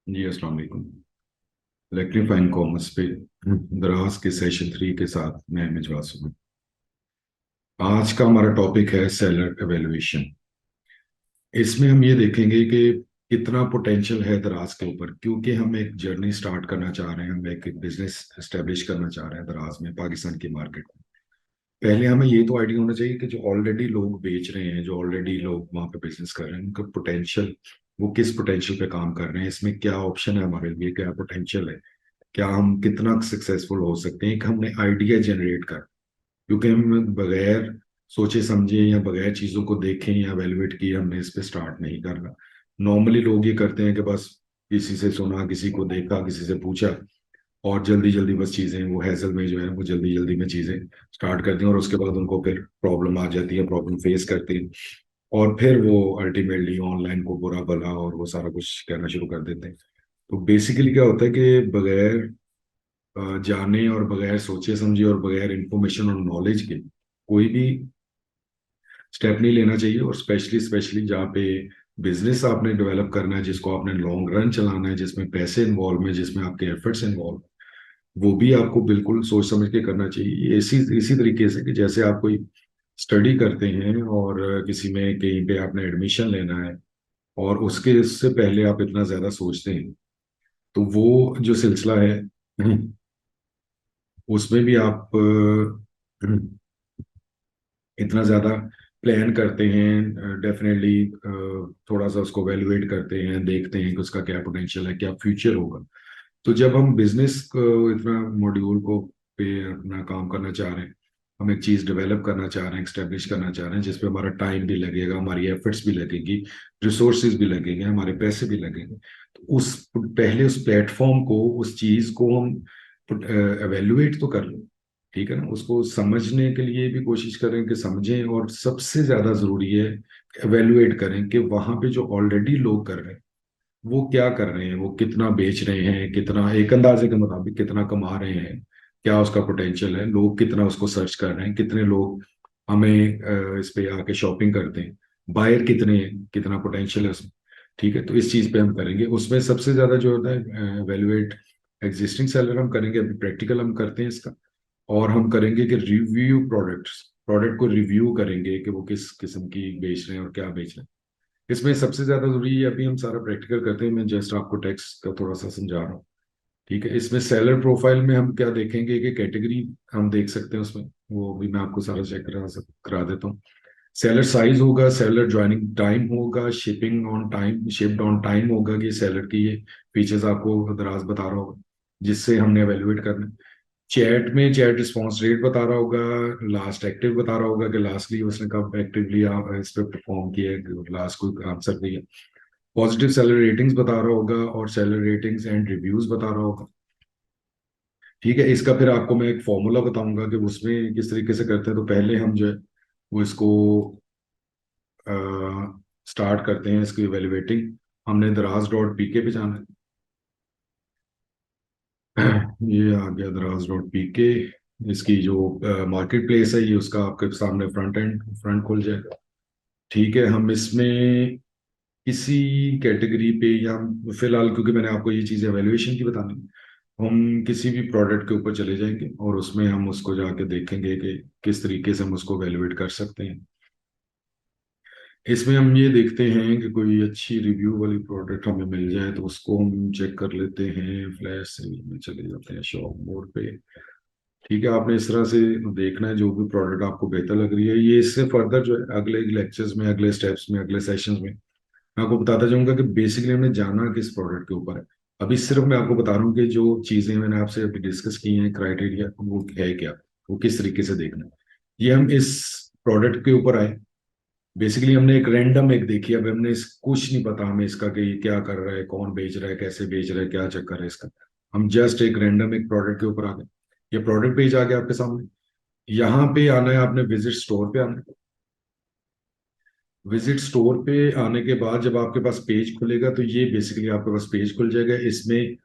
जी अस्सलाम वालेकुम। Electrifying commerce पे दराज के सेशन 3 के साथ मैं मिजवा हूँ। आज का हमारा टॉपिक है सेलर एवेल्युएशन। इसमें हम ये देखेंगे कि कितना पोटेंशियल है दराज के ऊपर, क्योंकि हम एक जर्नी स्टार्ट करना चाह रहे हैं, हम एक बिजनेस एस्टेब्लिश करना चाह रहे हैं दराज में, पाकिस्तान की मार्केट में। पहले हमें ये तो आइडिया होना चाहिए कि जो ऑलरेडी लोग बेच रहे हैं, जो ऑलरेडी लोग वहाँ पे बिजनेस कर रहे हैं, उनका पोटेंशियल, वो किस पोटेंशियल पे काम कर रहे हैं, इसमें क्या ऑप्शन है हमारे लिए, क्या पोटेंशियल है, क्या हम कितना सक्सेसफुल हो सकते हैं कि हमने आइडिया जनरेट कर। क्योंकि हम बगैर सोचे समझे या बगैर चीजों को देखें या एवेलुएट किए हमने इस पे स्टार्ट नहीं करना। नॉर्मली लोग ये करते हैं कि बस किसी से सुना, किसी को देखा, किसी से पूछा, और जल्दी जल्दी बस चीजें वो हैसल में जो है वो जल्दी जल्दी में चीजें स्टार्ट करती हैं, और उसके बाद उनको फिर प्रॉब्लम आ जाती है, प्रॉब्लम फेस करती हैं, और फिर वो अल्टीमेटली ऑनलाइन को बुरा भला और वो सारा कुछ कहना शुरू कर देते हैं। तो बेसिकली क्या होता है कि बगैर जाने और बगैर सोचे समझे और बगैर इंफॉर्मेशन और नॉलेज के कोई भी स्टेप नहीं लेना चाहिए। और स्पेशली स्पेशली जहाँ पे बिजनेस आपने डेवलप करना है, जिसको आपने लॉन्ग रन चलाना है, जिसमें पैसे इन्वॉल्व है, जिसमें आपके एफर्ट्स इन्वॉल्व, वो भी आपको बिल्कुल सोच समझ के करना चाहिए। ये इसी इसी तरीके से कि जैसे आप कोई स्टडी करते हैं और किसी में कहीं पे आपने एडमिशन लेना है, और उसके इससे पहले आप इतना ज्यादा सोचते हैं, तो वो जो सिलसिला है उसमें भी आप इतना ज्यादा प्लान करते हैं, डेफिनेटली थोड़ा सा उसको वैल्यूएट करते हैं, देखते हैं कि उसका क्या पोटेंशियल है, क्या फ्यूचर होगा। तो जब हम बिजनेस को इतना मॉड्यूल को पे अपना काम करना चाह रहे हैं, हम एक चीज डेवलप करना चाह रहे हैं, एक्स्टेब्लिश करना चाह रहे हैं, जिसपे हमारा टाइम भी लगेगा, हमारी एफर्ट्स भी लगेगी, रिसोर्सेज भी लगेंगे, हमारे पैसे भी लगेंगे, तो उस पहले उस प्लेटफॉर्म को, उस चीज को हम एवेल्युएट तो कर लें। ठीक है ना, उसको समझने के लिए भी कोशिश करें कि समझें, और सबसे ज्यादा जरूरी है एवेल्युएट करें कि वहां पे जो ऑलरेडी लोग कर रहे हैं वो क्या कर रहे हैं, वो कितना बेच रहे हैं, कितना एक अंदाजे के मुताबिक कितना कमा रहे हैं, क्या उसका पोटेंशियल है, लोग कितना उसको सर्च कर रहे हैं, कितने लोग हमें इस पे आके शॉपिंग करते हैं, बायर कितने हैं, कितना पोटेंशियल है उसमें। ठीक है, तो इस चीज पे हम करेंगे। उसमें सबसे ज्यादा जो होता है वैल्यूएट एग्जिस्टिंग सेलर हम करेंगे, अभी प्रैक्टिकल हम करते हैं इसका। और हम करेंगे कि रिव्यू प्रोडक्ट्स, प्रोडक्ट को रिव्यू करेंगे कि वो किस किस्म की बेच रहे हैं और क्या बेच रहे हैं। इसमें सबसे ज्यादा जरूरी है, अभी हम सारा प्रैक्टिकल करते हैं, मैं जस्ट आपको टेक्स्ट का थोड़ा सा समझा रहा हूँ। ठीक है, इसमें सेलर प्रोफाइल में हम क्या देखेंगे कि कैटेगरी हम देख सकते हैं उसमें, वो भी मैं आपको सारा चेक करा देता हूँ। सेलर साइज होगा, सेलर ज्वाइनिंग टाइम होगा, shipping on time, shipped on time होगा, कि सेलर की ये फीचर्स आपको दराज बता रहा होगा, जिससे हमने एवेल्युएट करना है। चैट में चैट रिस्पॉन्स रेट बता रहा होगा, लास्ट एक्टिव बता रहा होगा कि लास्टली उसने कब एक्टिवली इस पे परफॉर्म किया है, लास्ट कोई आंसर दिया। पॉजिटिव सेलर रेटिंग्स बता रहा होगा, और सेलर रेटिंग्स एंड रिव्यूज बता रहा होगा। ठीक है, इसका फिर आपको मैं एक फॉर्मूला बताऊंगा कि उसमें किस तरीके से करते हैं। तो पहले हम जो है वो इसको स्टार्ट करते हैं, इसकी इवेल्युएटिंग। हमने दराज.pk पे जाना है। ये आ गया दराज.pk। इसकी जो मार्केट प्लेस है, ये उसका आपके सामने फ्रंट खुल जाएगा। ठीक है, हम इसमें किसी कैटेगरी पे, या फिलहाल क्योंकि मैंने आपको ये चीज़ एवेल्युएशन की बतानी है, हम किसी भी प्रोडक्ट के ऊपर चले जाएंगे और उसमें हम उसको जाके देखेंगे कि किस तरीके से हम उसको एवेल्युएट कर सकते हैं। इसमें हम ये देखते हैं कि कोई अच्छी रिव्यू वाली प्रोडक्ट हमें मिल जाए, तो उसको हम चेक कर लेते हैं। फ्लैश सेल में चले जाते हैं, शॉप मोड पे। ठीक है, आपने इस तरह से देखना है जो भी प्रोडक्ट आपको बेहतर लग रही है। ये इससे फर्दर जो है अगले लेक्चर्स में, अगले स्टेप्स में, अगले सेशंस में मैं आपको बताता जाऊंगा कि बेसिकली हमने जाना किस प्रोडक्ट के ऊपर है। अभी सिर्फ मैं आपको बता रहा हूँ कि जो चीजें मैंने आपसे अभी डिस्कस की हैं, क्राइटेरिया वो है क्या, वो किस तरीके से देखना है। ये हम इस प्रोडक्ट के ऊपर आए। बेसिकली हमने एक रैंडम एक देखी, अब हमने इस कुछ नहीं पता हमें इसका कि ये क्या कर रहा है, कौन बेच रहा है, कैसे बेच रहा है, क्या चक्कर है इसका। हम जस्ट एक रैंडम एक प्रोडक्ट के ऊपर आ गए। ये प्रोडक्ट पेज आ गया आपके सामने। यहाँ पे आना है आपने, विजिट स्टोर पे आना है। विजिट स्टोर पे आने के बाद जब आपके पास पेज खुलेगा, तो ये बेसिकली आपके पास पेज खुल जाएगा। इसमें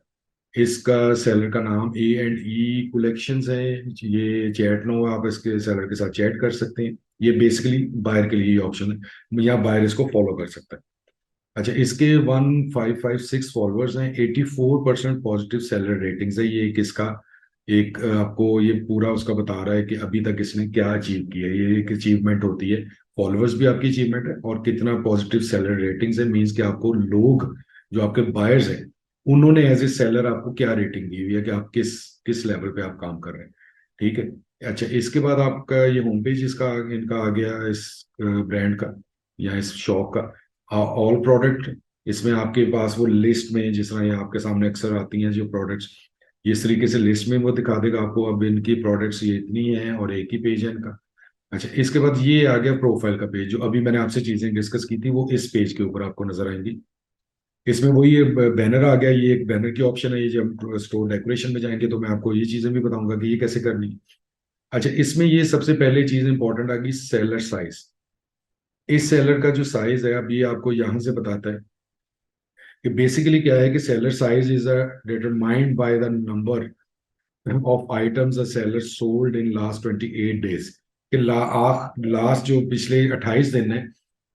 इसका सेलर का नाम A&E कलेक्शंस है। ये चैट नो, आप इसके सेलर के साथ चैट कर सकते हैं। ये बेसिकली बायर के लिए ऑप्शन है, या बायर इसको फॉलो कर सकता है। अच्छा, इसके 1556 फॉलोअर्स हैं, 84% पॉजिटिव सेलर रेटिंग्स है। ये किसका, एक आपको ये पूरा उसका बता रहा है कि अभी तक इसने क्या अचीव किया है। ये एक अचीवमेंट होती है, फॉलोअर्स भी आपकी अचीवमेंट है, और कितना पॉजिटिव सेलर रेटिंग्स है मींस कि आपको लोग जो आपके बायर्स हैं उन्होंने एज ए सेलर आपको क्या रेटिंग दी हुई है कि आप किस किस लेवल पे आप काम कर रहे हैं। ठीक है। अच्छा, इसके बाद आपका ये होम पेज इसका इनका आ गया, इस ब्रांड का या इस शॉप का ऑल प्रोडक्ट। इसमें आपके पास वो लिस्ट में जिस तरह ये आपके सामने अक्सर आती हैं जो प्रोडक्ट्स, ये इस तरीके से लिस्ट में वो दिखा देगा आपको अब इनकी प्रोडक्ट्स ये इतनी हैं और एक ही पेज है इनका। अच्छा, इसके बाद ये आ गया प्रोफाइल का पेज, जो अभी मैंने आपसे चीजें डिस्कस की थी वो इस पेज के ऊपर आपको नजर आएंगी। इसमें वही बैनर आ गया, ये एक बैनर की ऑप्शन है। ये जब स्टोर डेकोरेशन में जाएंगे तो मैं आपको ये चीजें भी बताऊंगा कि ये कैसे करनी है। अच्छा, इसमें ये सबसे पहले चीज इंपॉर्टेंट आ गई, सेलर साइज। इस सेलर का जो साइज है अब ये आपको यहाँ से बताता है कि बेसिकली क्या है कि seller size is determined by the number of items a seller sold in last 28 days. कि लास्ट जो पिछले 28 दिन है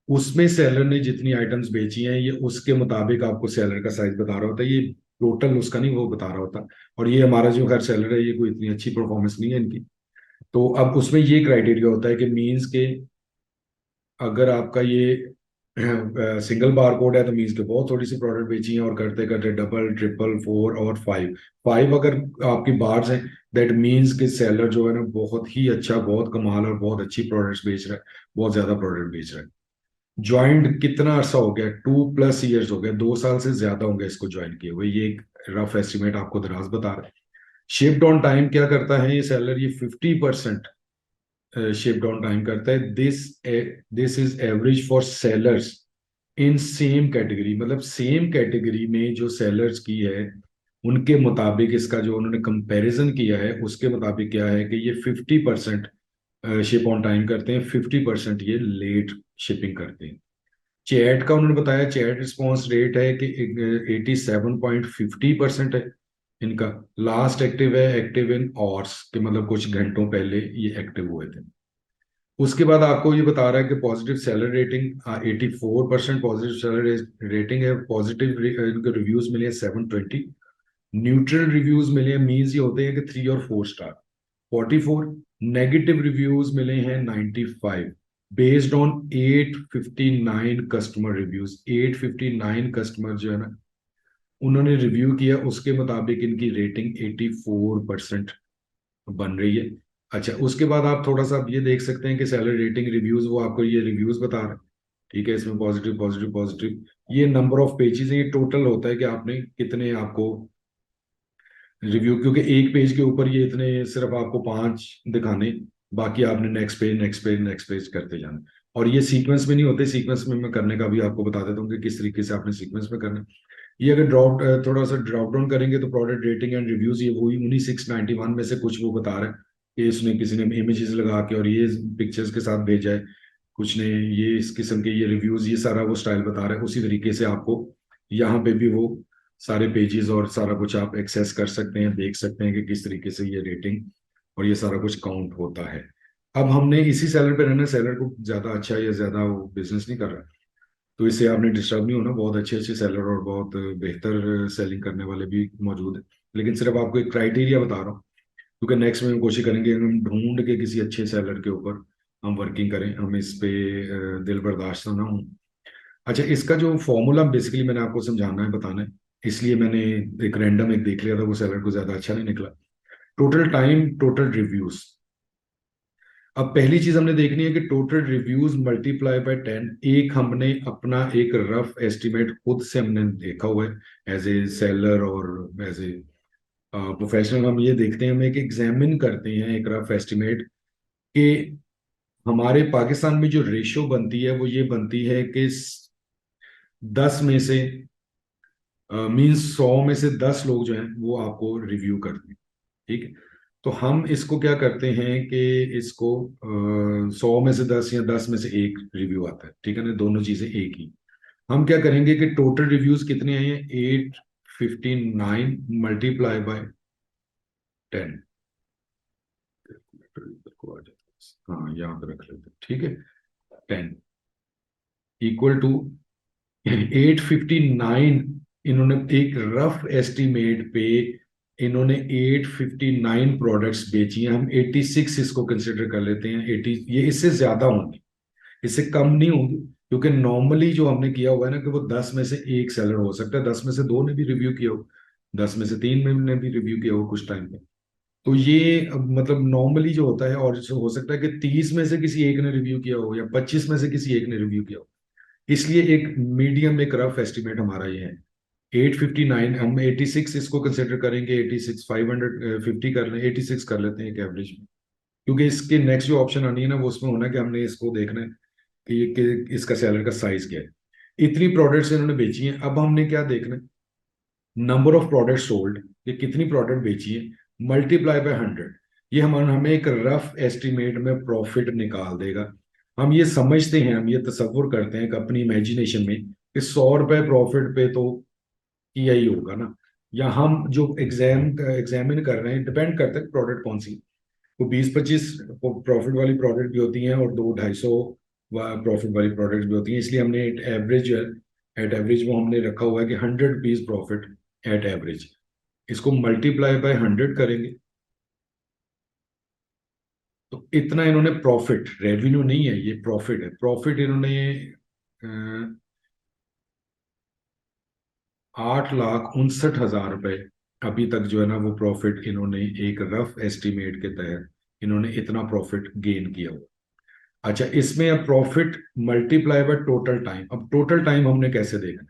उसमें सेलर ने जितनी आइटम्स बेची हैं ये उसके मुताबिक आपको सेलर का साइज बता रहा होता है। ये टोटल उसका नहीं वो बता रहा होता। और ये हमारा जो हर सेलर है ये कोई इतनी अच्छी परफॉर्मेंस नहीं है इनकी। तो अब उसमें ये क्राइटेरिया होता है कि मीन्स के अगर आपका ये सिंगल बार कोड है तो मीन्स के बहुत थोड़ी सी प्रोडक्ट बेची है, और करते करते डबल ट्रिपल फोर और फाइव, फाइव अगर आपकी बार्स हैं, दैट मीन्स कि सेलर जो है ना बहुत ही अच्छा, बहुत कमाल और बहुत अच्छी प्रोडक्ट्स बेच रहा है, बहुत ज्यादा प्रोडक्ट बेच रहा है। ज्वाइंट कितना अरसा हो गया, 2+ ईयर्स हो गए, 2 साल से ज्यादा होंगे इसको ज्वाइन किए हुए। ये एक रफ एस्टिमेट आपको दराज बता रहा है। शिफ्ट ऑन टाइम क्या करता है ये सेलर, ये 50% शिफ्ट ऑन टाइम करता है। This is average for sellers in same category, मतलब सेम कैटेगरी में जो सेलर्स की है उनके मुताबिक इसका जो उन्होंने कंपैरिजन किया है उसके मुताबिक क्या है कि ये 50% शिप ऑन टाइम करते हैं, 50% ये लेट शिपिंग करते हैं। चैट का उन्होंने बताया, चैट रिस्पॉन्स रेट है कि 87.50% है इनका। लास्ट एक्टिव है, एक्टिव इन आवर्स के मतलब कुछ घंटों पहले ये एक्टिव हुए थे। उसके बाद आपको ये बता रहा है कि positive seller rating 84% positive seller rating है। पॉजिटिव इनके रिव्यूज मिले हैं 720। न्यूट्रल रिव्यूज मिले हैं, मीन्स ये होते हैं कि 3 और 4 स्टार, 44। नेगेटिव रिव्यूज मिले हैं 95, based on 859 customer reviews. 859 customer जो है ना उन्होंने रिव्यू किया, उसके मुताबिक इनकी रेटिंग 84% बन रही है। अच्छा, उसके बाद आप थोड़ा सा अब ये देख सकते हैं कि सैलरी रेटिंग रिव्यूज वो आपको ये रिव्यूज बता रहे हैं। ठीक है, इसमें पॉजिटिव पॉजिटिव पॉजिटिव, ये नंबर ऑफ पेजेस है, ये टोटल होता है कि आपने कितने आपको रिव्यू, क्योंकि एक पेज के ऊपर ये इतने सिर्फ आपको 5 दिखाने, बाकी आपने next page next page next page करते जाना। और ये सीक्वेंस में नहीं होते, सीक्वेंस में मैं करने का भी आपको बता देता हूँ कि किस तरीके से आपने सीक्वेंस में करना है। ये अगर थोड़ा सा ड्रॉप डाउन करेंगे तो प्रोडक्ट रेटिंग एंड रिव्यूज ये वही उन्हीं 691 में से कुछ वो बता रहा है कि इसने किसी ने इमेजेस लगा के और ये पिक्चर्स के साथ भेजा है, कुछ ने ये इस किस्म के ये रिव्यूज, ये सारा वो स्टाइल बता रहा है। उसी तरीके से आपको यहाँ पे भी वो सारे पेजेस और सारा कुछ आप एक्सेस कर सकते हैं, देख सकते हैं कि किस तरीके से ये रेटिंग और ये सारा कुछ काउंट होता है। अब हमने इसी सेलर पे रहना, सेलर को ज्यादा अच्छा या ज्यादा वो बिजनेस नहीं कर रहा, तो इससे आपने डिस्टर्ब नहीं होना। बहुत अच्छे अच्छे सेलर और बहुत बेहतर सेलिंग करने वाले भी मौजूद है, लेकिन सिर्फ आपको एक क्राइटेरिया बता रहा हूँ, क्योंकि नेक्स्ट में हम कोशिश करेंगे हम ढूंढ के किसी अच्छे सेलर के ऊपर हम वर्किंग करें, हम इस पे दिल बर्दाश्त ना हो। अच्छा, इसका जो फॉर्मूला बेसिकली मैंने आपको समझाना है, बताना है, इसलिए मैंने एक रैंडम एक देख लिया था, वो सेलर को ज्यादा अच्छा नहीं निकला। Total time, total reviews. अब पहली चीज हमने देखनी है कि टोटल रिव्यूज मल्टीप्लाई बाय 10। एक हमने अपना एक रफ एस्टिमेट खुद से हमने देखा हुआ है एज ए सेलर और एज ए प्रोफेशनल। हम ये देखते हैं, हम एक एग्जामिन करते हैं एक रफ एस्टिमेट कि हमारे पाकिस्तान में जो रेशो बनती है वो ये बनती है कि 10 में से मीन्स 100 में से 10 लोग जो हैं वो आपको रिव्यू करते हैं। ठीक है, तो हम इसको क्या करते हैं कि इसको 100 में से 10 या 10 में से 1 रिव्यू आता है, ठीक है ना, दोनों चीजें एक ही। हम क्या करेंगे कि टोटल रिव्यूज कितने आए हैं, 859 मल्टीप्लाई बाय 10। हाँ यहाँ पे रख लेते हैं, ठीक है, 10 इक्वल टू 859 इन्होंने एक रफ एस्टिमेट पे इन्होंने 859 प्रोडक्ट्स बेची हैं। हम 86 इसको कंसिडर कर लेते हैं। 80 ये इससे ज्यादा होंगे, इससे कम नहीं होंगे, क्योंकि नॉर्मली जो हमने किया हुआ है ना कि वो 10 में से एक सेलर हो सकता है, 10 में से दो ने भी रिव्यू किया हो, 10 में से तीन में ने भी रिव्यू किया हो कुछ टाइम पे। तो ये मतलब नॉर्मली जो होता है, और जो हो सकता है कि 30 में से किसी एक ने रिव्यू किया हो या 25 में से किसी एक ने रिव्यू किया हो। इसलिए एक मीडियम, एक रफ एस्टिमेट हमारा ये है 859। हम 86 इसको कंसिडर करेंगे, 86 550 कर लें, 86 कर लेते हैं एक एवरेज में। क्योंकि इसके नेक्स्ट जो ऑप्शन आनी है ना, वो उसमें होना है कि हमने इसको देखना है कि इसका सेलर का साइज क्या है। इतनी प्रोडक्ट्स इन्होंने बेची हैं। अब हमने क्या देखना है, नंबर ऑफ प्रोडक्ट सोल्ड, ये कितनी प्रोडक्ट बेची है, मल्टीप्लाई बाय 100। ये हम हमें एक रफ एस्टिमेट में प्रॉफिट निकाल देगा। हम ये समझते हैं, हम ये तसव्वुर करते हैं कि अपनी इमेजिनेशन में कि 100 रुपए प्रॉफिट पे तो किया ही होगा ना। या हम जो एग्जामिन कर रहे हैं, डिपेंड करता है प्रोडक्ट कौन सी। तो 20-25 प्रॉफिट वाली प्रोडक्ट भी होती हैं और 200-250 प्रॉफिट वाली प्रोडक्ट भी होती हैं। इसलिए हमने एवरेज, एट एवरेज वो हमने रखा हुआ है कि 100 रुपीज प्रॉफिट एट एवरेज। इसको मल्टीप्लाई बाय 100 करेंगे तो इतना इन्होंने प्रॉफिट, रेवेन्यू नहीं है ये, प्रॉफिट है। प्रॉफिट इन्होंने 8,69,000 रुपए अभी तक जो है ना वो प्रॉफिट इन्होंने एक रफ एस्टिमेट के तहत इन्होंने इतना प्रॉफिट गेन किया हुआ। अच्छा, इसमें अब profit multiply by total time. अब टोटल टाइम हमने कैसे देखना?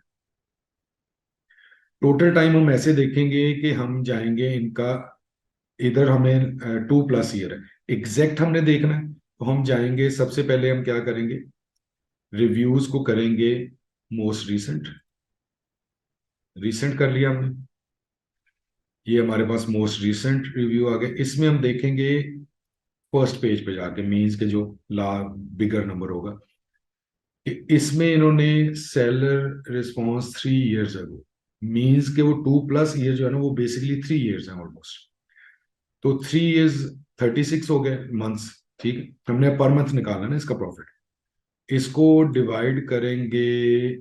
टोटल टाइम हम ऐसे देखेंगे कि हम जाएंगे इनका, इधर हमें 2+ ईयर है, एग्जैक्ट हमने देखना है। तो हम जाएंगे, सबसे पहले हम क्या करेंगे, रिव्यूज को करेंगे मोस्ट रीसेंट। रीसेंट कर लिया हमने, ये हमारे पास मोस्ट रीसेंट रिव्यू आ गया। इसमें हम देखेंगे फर्स्ट पेज पे जाके, मीन्स के जो ला बिगर नंबर होगा, इसमें इन्होंने seller response 3 years ago, means के वो 2+ ईयर जो है ना वो बेसिकली 3 इयर्स है ऑलमोस्ट। तो 3 इयर्स 36 हो गए मंथ्स। ठीक है, हमने पर मंथ निकाला ना इसका प्रॉफिट। इसको डिवाइड करेंगे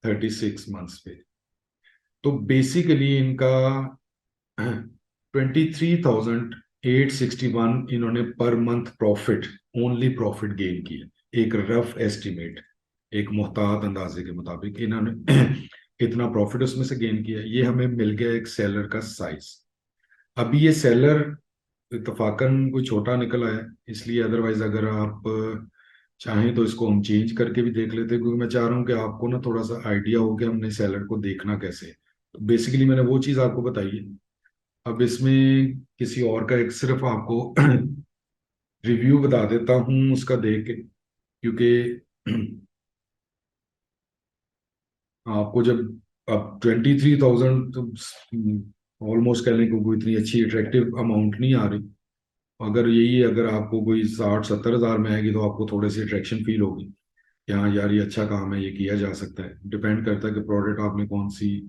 36 मंथ्स पे। तो बेसिकली इनका 23,861 इन्होंने per month profit, only profit gain किया। एक रफ एस्टिमेट, एक मोहतात अंदाजे के मुताबिक इन्होंने इतना प्रॉफिट उसमें से गेन किया। ये हमें मिल गया एक सेलर का साइज। अभी ये सेलर इतफाकन कोई छोटा निकला है, इसलिए अदरवाइज अगर आप चाहें तो इसको हम चेंज करके भी देख लेते हैं, क्योंकि मैं चाह रहा हूँ कि आपको ना थोड़ा सा आइडिया हो कि हमने सेलर को देखना कैसे है। तो बेसिकली मैंने वो चीज़ आपको बताई है। अब इसमें किसी और का एक सिर्फ आपको रिव्यू बता देता हूँ उसका देख के, क्योंकि आपको जब अब 23,000, ऑलमोस्ट कहने को कोई इतनी अच्छी अट्रैक्टिव अमाउंट नहीं आ रही। अगर यही अगर आपको कोई 60-70 हज़ार में आएगी तो आपको थोड़ी सी अट्रैक्शन फील होगी कि हाँ यार ये अच्छा काम है, ये किया जा सकता है। डिपेंड करता है कि प्रोडक्ट आपने कौन सी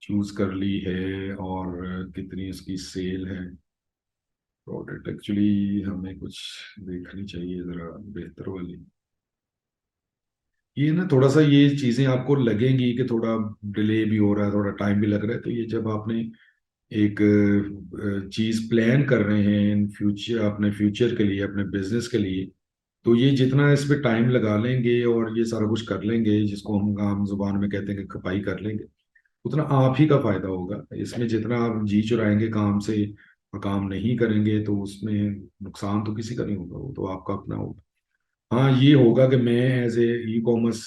चूज कर ली है और कितनी उसकी सेल है। प्रोडक्ट एक्चुअली हमें कुछ देखनी चाहिए जरा बेहतर वाली। ये ना थोड़ा सा ये चीजें आपको लगेंगी कि थोड़ा डिले भी हो रहा है, थोड़ा टाइम भी लग रहा है। तो ये जब आपने एक चीज प्लान कर रहे हैं इन फ्यूचर, अपने फ्यूचर के लिए, अपने बिजनेस के लिए, तो ये जितना इस पे टाइम लगा लेंगे और ये सारा कुछ कर लेंगे, जिसको हम आम जुबान में कहते हैं कि खपाई कर लेंगे, उतना आप ही का फायदा होगा इसमें। जितना आप जी चुराएंगे काम से और काम नहीं करेंगे तो उसमें नुकसान तो किसी का नहीं होगा, वो तो आपका अपना होगा। हाँ ये होगा कि मैं एज ए ई कॉमर्स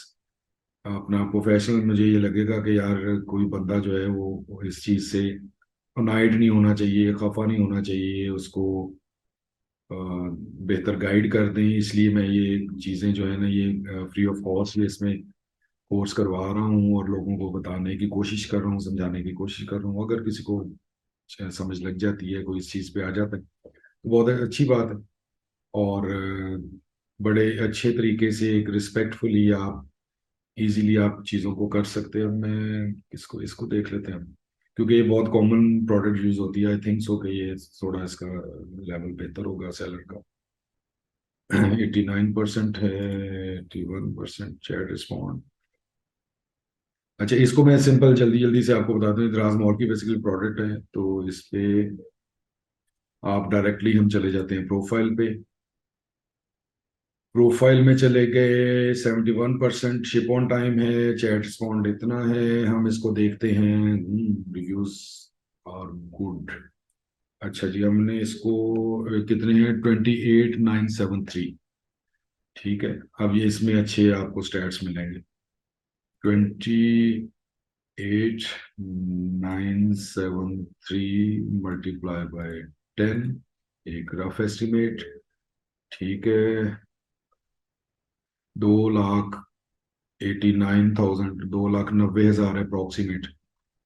अपना प्रोफेशनल, मुझे ये लगेगा कि यार कोई बंदा जो है वो इस चीज़ से अनाइड नहीं होना चाहिए, खफा नहीं होना चाहिए, उसको बेहतर गाइड कर दें। इसलिए मैं ये चीज़ें जो है ना ये फ्री ऑफ कॉस्ट ये इसमें कोर्स करवा रहा हूँ और लोगों को बताने की कोशिश कर रहा हूँ, समझाने की कोशिश कर रहा हूँ। अगर किसी को समझ लग जाती है, कोई इस चीज़ पे आ जाता है तो बहुत अच्छी बात है। और बड़े अच्छे तरीके से एक रिस्पेक्टफुली आप इजीली आप चीज़ों को कर सकते हैं। मैं इसको इसको देख लेते हैं, क्योंकि ये बहुत कॉमन प्रोडक्ट यूज होती है। आई थिंक सो कि ये थोड़ा इसका लेवल बेहतर होगा सेलर का। 89% है, 81% चैट रिस्पॉन्ड। अच्छा, इसको मैं सिंपल जल्दी जल्दी से आपको बता दूं, द्रास मोर की बेसिकली प्रोडक्ट है, तो इस पे आप डायरेक्टली हम चले जाते हैं प्रोफाइल पे। प्रोफाइल में चले गए, 71% शिप ऑन टाइम है, चैट रिस्पॉन्ड इतना है, हम इसको देखते हैं, रिव्यूज आर गुड। अच्छा जी, हमने इसको कितने हैं, 28,973। ठीक है, अब ये इसमें अच्छे आपको स्टैट्स मिलेंगे। 28,973 मल्टीप्लाई बाय 10, एक रफ एस्टिमेट। ठीक है, 2,89,000, 2,90,000 अप्रोक्सीमेट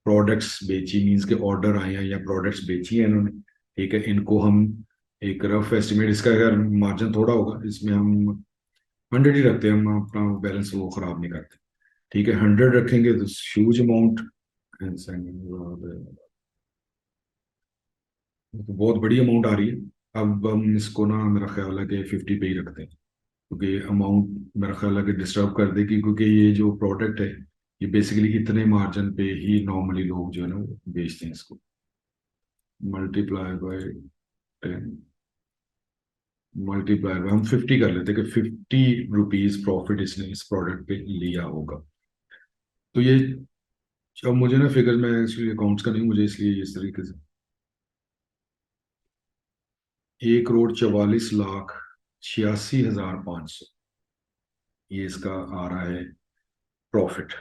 प्रोडक्ट्स बेची, मीन्स के ऑर्डर आए हैं या प्रोडक्ट्स बेची हैं इन्होंने। ठीक है, इनको हम एक रफ एस्टिमेट, इसका अगर मार्जिन थोड़ा होगा, इसमें हम 100 ही रखते हैं, हम अपना बैलेंस वो खराब नहीं करते। ठीक है, 100 रखेंगे तो ह्यूज अमाउंट, तो बहुत बड़ी अमाउंट आ रही है। अब हम इसको ना, मेरा ख्याल है कि 50 पे ही रखते हैं, क्योंकि अमाउंट मेरा ख्याल है कि डिस्टर्ब कर देगी, क्योंकि ये जो प्रोडक्ट है, ये बेसिकली इतने मार्जिन पे ही नॉर्मली लोग जो है ना वो बेचते हैं इसको। मल्टीप्लाई बाय 10, मल्टीप्लाई बाय हम 50 कर लेते हैं कि 50 रुपीज प्रॉफिट इसने इस प्रोडक्ट पे लिया होगा। तो ये, अब मुझे ना फिगर में एक्चुअली अकाउंट्स का नहीं, मुझे इसलिए इस तरीके से 1,44,86,500 ये इसका आ रहा है प्रॉफिट।